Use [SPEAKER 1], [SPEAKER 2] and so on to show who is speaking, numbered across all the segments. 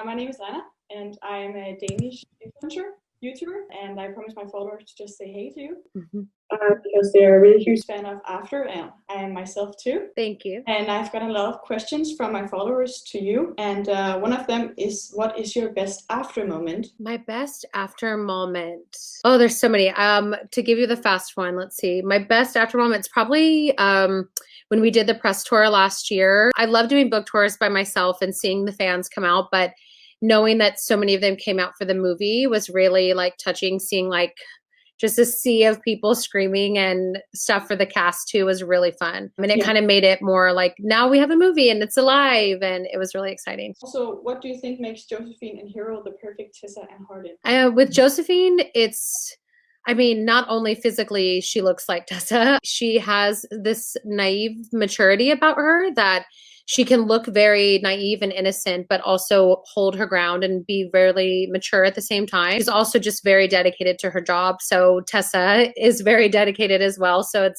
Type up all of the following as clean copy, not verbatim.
[SPEAKER 1] My name is Lana, and I am a Danish influencer, YouTuber, and I promise my followers to just say hey to you. Because they're a really huge fan of After, and I am myself too.
[SPEAKER 2] Thank you.
[SPEAKER 1] And I've got a lot of questions from my followers to you, and one of them is, what is your best after moment?
[SPEAKER 2] My best after moment. Oh, there's so many. To give you the fast one, let's see. My best after moment's probably when we did the press tour last year. I love doing book tours by myself and seeing the fans come out, but knowing that so many of them came out for the movie was really like touching. Seeing like just a sea of people screaming and stuff for the cast too was really fun. I mean, it kind of made it more like, now we have a movie and it's alive, and it was really exciting.
[SPEAKER 1] Also, what do you think makes Josephine and Hero the perfect Tessa and Hardin?
[SPEAKER 2] With Josephine, I mean, not only physically she looks like Tessa, she has this naive maturity about her that she can look very naive and innocent, but also hold her ground and be very mature at the same time. She's also just very dedicated to her job. So Tessa is very dedicated as well. So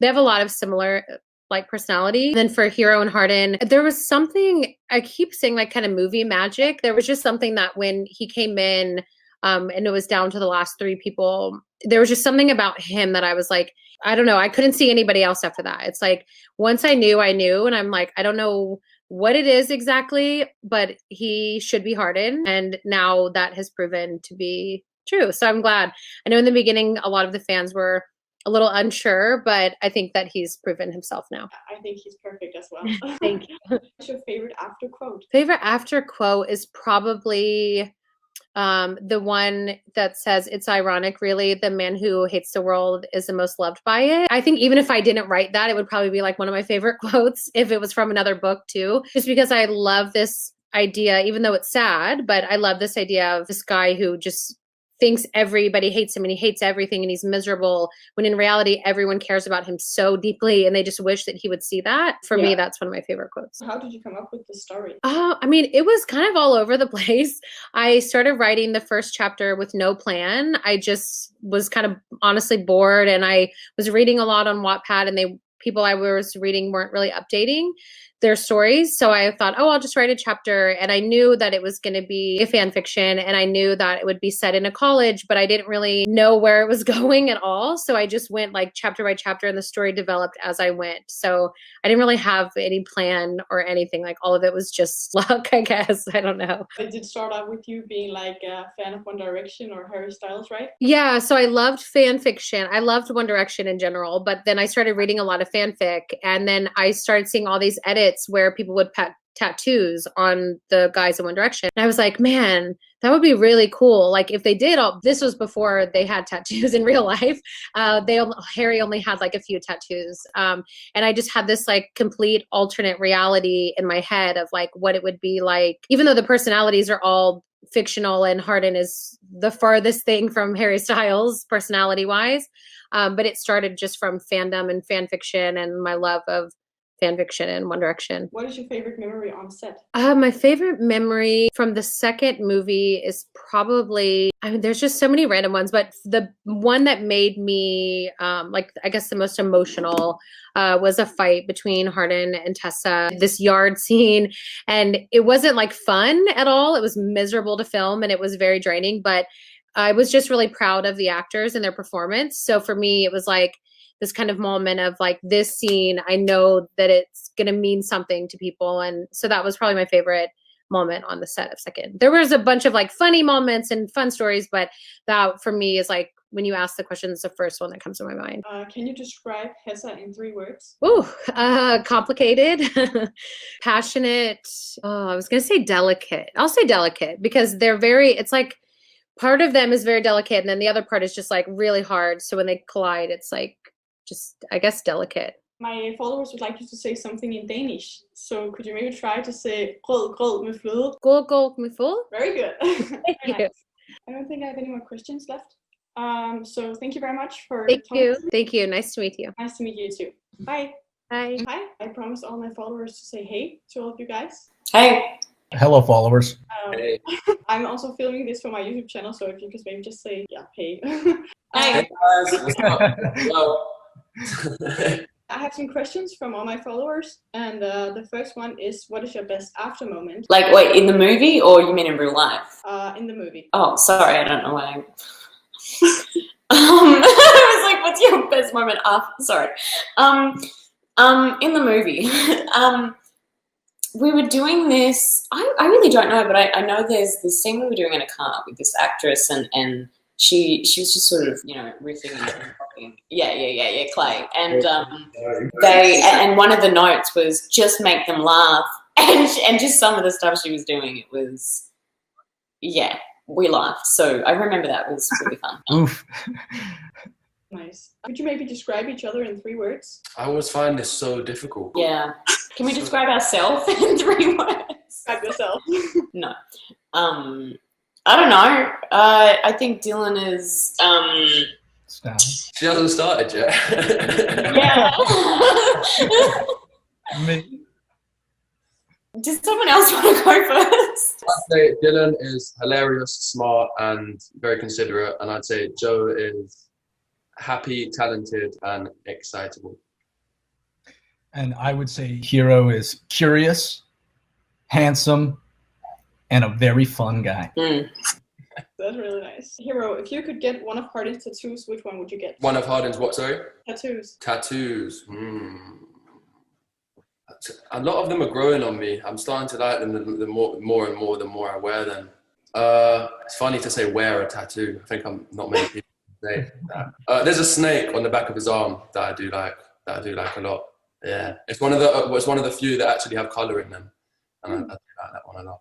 [SPEAKER 2] they have a lot of similar like personality. And then for Hero and Hardin, there was something, I keep saying like kind of movie magic. There was just something that when he came in, and it was down to the last three people, there was just something about him that I was like, I don't know. I couldn't see anybody else after that. It's like, once I knew, and I'm like, I don't know what it is exactly, but he should be Hardin. And now that has proven to be true. So I'm glad. I know in the beginning, a lot of the fans were a little unsure, but I think that he's proven himself now.
[SPEAKER 1] I think he's perfect as well.
[SPEAKER 2] Thank you.
[SPEAKER 1] What's your favorite after quote?
[SPEAKER 2] Favorite after quote is probably the one that says, "It's ironic, really, the man who hates the world is the most loved by it." I think even if I didn't write that, it would probably be like one of my favorite quotes if it was from another book too, just because I love this idea, even though it's sad, but I love this idea of this guy who just thinks everybody hates him and he hates everything and he's miserable, when in reality everyone cares about him so deeply and they just wish that he would see that. For me, that's one of my favorite quotes.
[SPEAKER 1] How did you come up with the story?
[SPEAKER 2] I mean, it was kind of all over the place. I started writing the first chapter with no plan. I just was kind of honestly bored, and I was reading a lot on Wattpad, and people I was reading weren't really updating their stories. So I thought, I'll just write a chapter. And I knew that it was going to be a fan fiction, and I knew that it would be set in a college, but I didn't really know where it was going at all. So I just went like chapter by chapter, and the story developed as I went. So I didn't really have any plan or anything. Like, all of it was just luck, I guess. I don't know.
[SPEAKER 1] It did start out with you being like a fan of One Direction or Harry Styles, right?
[SPEAKER 2] Yeah, so I loved fan fiction. I loved One Direction in general, but then I started reading a lot of fanfic, and then I started seeing all these edits where people would put tattoos on the guys in One Direction. And I was like, man, that would be really cool. Like, if they did this was before they had tattoos in real life. Harry only had like a few tattoos. And I just had this like complete alternate reality in my head of like what it would be like, even though the personalities are all fictional and Hardin is the farthest thing from Harry Styles personality wise. But it started just from fandom and fan fiction and my love of fan fiction and One Direction.
[SPEAKER 1] What is your favorite memory on set?
[SPEAKER 2] My favorite memory from the second movie is probably, I mean, there's just so many random ones, but the one that made me, I guess the most emotional was a fight between Hardin and Tessa, this yard scene. And it wasn't like fun at all. It was miserable to film and it was very draining, but I was just really proud of the actors and their performance. So for me, it was like this kind of moment of like, this scene, I know that it's going to mean something to people. And so that was probably my favorite moment on the set of second. There was a bunch of like funny moments and fun stories, but that for me is like, when you ask the question, it's the first one that comes to my mind.
[SPEAKER 1] Can you describe Tessa in 3 words?
[SPEAKER 2] Ooh, complicated, passionate. Oh, I was going to say delicate. I'll say delicate because it's like part of them is very delicate. And then the other part is just like really hard. So when they collide, it's like, just, I guess, delicate.
[SPEAKER 1] My followers would like you to say something in Danish. So could you maybe try to say grød med fløde?
[SPEAKER 2] Grød med fløde?
[SPEAKER 1] Very good.
[SPEAKER 2] Thank you.
[SPEAKER 1] Nice. I don't think I have any more questions left. So thank you very much for
[SPEAKER 2] Thank you. Nice to meet you.
[SPEAKER 1] Nice to meet you too. Bye.
[SPEAKER 2] Hi.
[SPEAKER 1] I promised all my followers to say hey to all of you guys.
[SPEAKER 3] Hey. Hello, followers.
[SPEAKER 4] Hey.
[SPEAKER 1] I'm also filming this for my YouTube channel, so if you could maybe just say, yeah, hey.
[SPEAKER 4] Hey guys, what's up? Hello.
[SPEAKER 1] I have some questions from all my followers, and the first one is, what is your best after moment?
[SPEAKER 4] Like, wait, in the movie or you mean in real life?
[SPEAKER 1] In the movie.
[SPEAKER 4] Oh, sorry, I don't know why. I was like, what's your best moment after? Sorry. In the movie, we were doing this. I really don't know, but I know there's this scene we were doing in a car with this actress, and she was just sort of, you know, riffing and talking. Yeah, Clay. And and one of the notes was just make them laugh, and just some of the stuff she was doing, it was, yeah, we laughed. So I remember that was really fun.
[SPEAKER 3] Oof.
[SPEAKER 1] Nice. Could you maybe describe each other in 3 words?
[SPEAKER 5] I always find this so difficult.
[SPEAKER 4] Yeah. Can we describe ourselves in 3 words?
[SPEAKER 1] Describe yourself.
[SPEAKER 4] No. I don't know. I think Dylan is
[SPEAKER 3] Stop.
[SPEAKER 5] She hasn't started yet.
[SPEAKER 4] yeah.
[SPEAKER 3] Me.
[SPEAKER 4] Does someone else want to go first?
[SPEAKER 5] I'd say Dylan is hilarious, smart, and very considerate, and I'd say Joe is happy, talented, and excitable.
[SPEAKER 3] And I would say Hero is curious, handsome, and a very fun guy.
[SPEAKER 1] That's really nice. Hero, if you could get one of Hardin's tattoos, which one would you get?
[SPEAKER 5] One of Hardin's what, sorry?
[SPEAKER 1] Tattoos.
[SPEAKER 5] Tattoos. A lot of them are growing on me. I'm starting to like them the more and more the more I wear them. It's funny to say wear a tattoo. I think I'm not many people say that. There's a snake on the back of his arm that I do like a lot. Yeah, it's one of the few that actually have colour in them, and I do like that one a lot.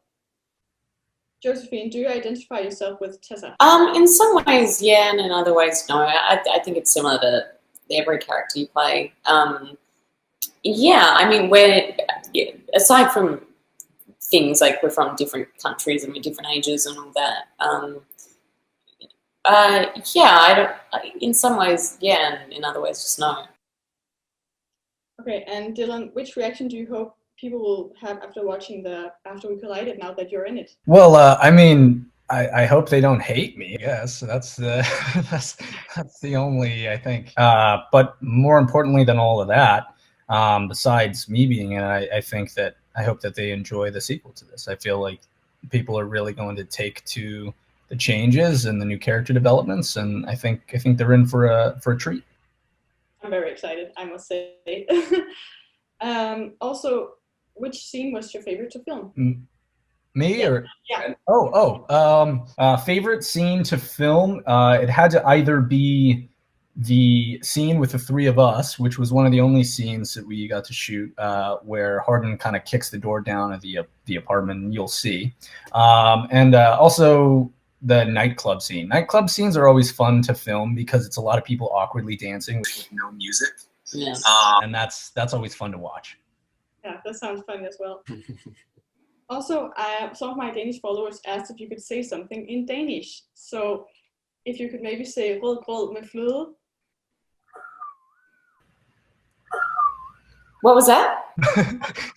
[SPEAKER 1] Josephine, do you identify yourself with Tessa?
[SPEAKER 4] In some ways, yeah, and in other ways, no. I think it's similar to every character you play. Yeah, I mean, aside from things like we're from different countries and we're different ages and all that, yeah, in some ways, yeah, and in other ways, just no.
[SPEAKER 1] Okay, and Dylan, which reaction do you hope people will have after watching After We Collided, now that you're in it?
[SPEAKER 3] Well, I mean, I hope they don't hate me. Yes, that's the that's the only, I think. But more importantly than all of that, besides me being in it, I hope that they enjoy the sequel to this. I feel like people are really going to take to the changes and the new character developments, and I think they're in for a treat.
[SPEAKER 1] I'm very excited, I must say. Also, which scene was your favorite to film?
[SPEAKER 3] Me or?
[SPEAKER 1] Yeah.
[SPEAKER 3] Favorite scene to film? It had to either be the scene with the 3 of us, which was one of the only scenes that we got to shoot, where Hardin kind of kicks the door down of the apartment, and you'll see. And also the nightclub scene. Nightclub scenes are always fun to film because it's a lot of people awkwardly dancing with no music.
[SPEAKER 4] Yeah.
[SPEAKER 3] And that's always fun to watch.
[SPEAKER 1] Yeah, that sounds fun as well. Also, some of my Danish followers asked if you could say something in Danish. So, if you could maybe say rød grød med fløde.
[SPEAKER 4] What was that?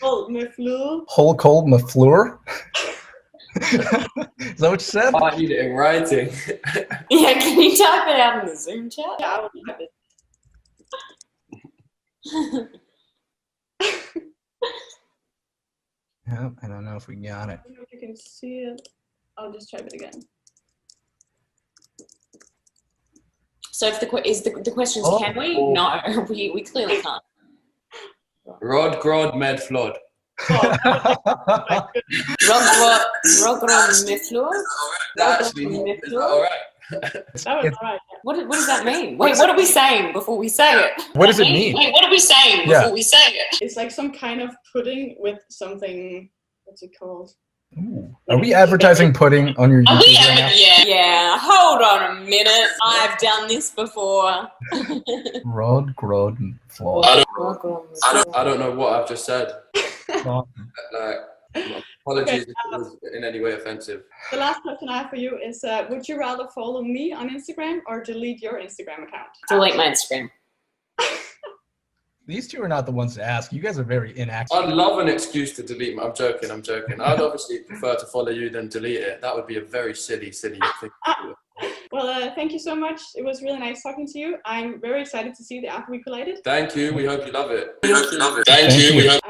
[SPEAKER 1] Grød med fløde.
[SPEAKER 3] Whole cold Mafleur? Is that what you said?
[SPEAKER 5] I need it in writing.
[SPEAKER 4] Yeah, can you type it out in the Zoom chat?
[SPEAKER 1] Yeah, I will have it.
[SPEAKER 3] Yeah, I don't know if we got it.
[SPEAKER 1] I don't know if you can see it. I'll just type it again.
[SPEAKER 4] So if the question is, can we? No, we clearly can't.
[SPEAKER 5] Rod, grod, med, flod.
[SPEAKER 4] Rogrod Miflor?
[SPEAKER 5] Is that all right?
[SPEAKER 1] That was all right.
[SPEAKER 4] What does that mean? Wait, what are we saying before we say it?
[SPEAKER 3] What does it mean?
[SPEAKER 4] Wait, what are we saying before we say it?
[SPEAKER 1] It's like some kind of pudding with something. What's it called?
[SPEAKER 3] Ooh. Are we advertising pudding on your YouTube right now?
[SPEAKER 4] Yeah. Hold on a minute. I've done this before.
[SPEAKER 3] Rod, grod, flawed.
[SPEAKER 5] I don't know what I've just said. Apologies if it was in any way offensive.
[SPEAKER 1] The last question I have for you is, would you rather follow me on Instagram or delete your Instagram account?
[SPEAKER 4] Delete my Instagram.
[SPEAKER 3] These two are not the ones to ask. You guys are very inactive.
[SPEAKER 5] I'd love an excuse to delete my... I'm joking. I'd obviously prefer to follow you than delete it. That would be a very silly thing to do.
[SPEAKER 1] Well, thank you so much. It was really nice talking to you. I'm very excited to see the After We Collided.
[SPEAKER 5] Thank you. We hope you love it.
[SPEAKER 3] Thank you.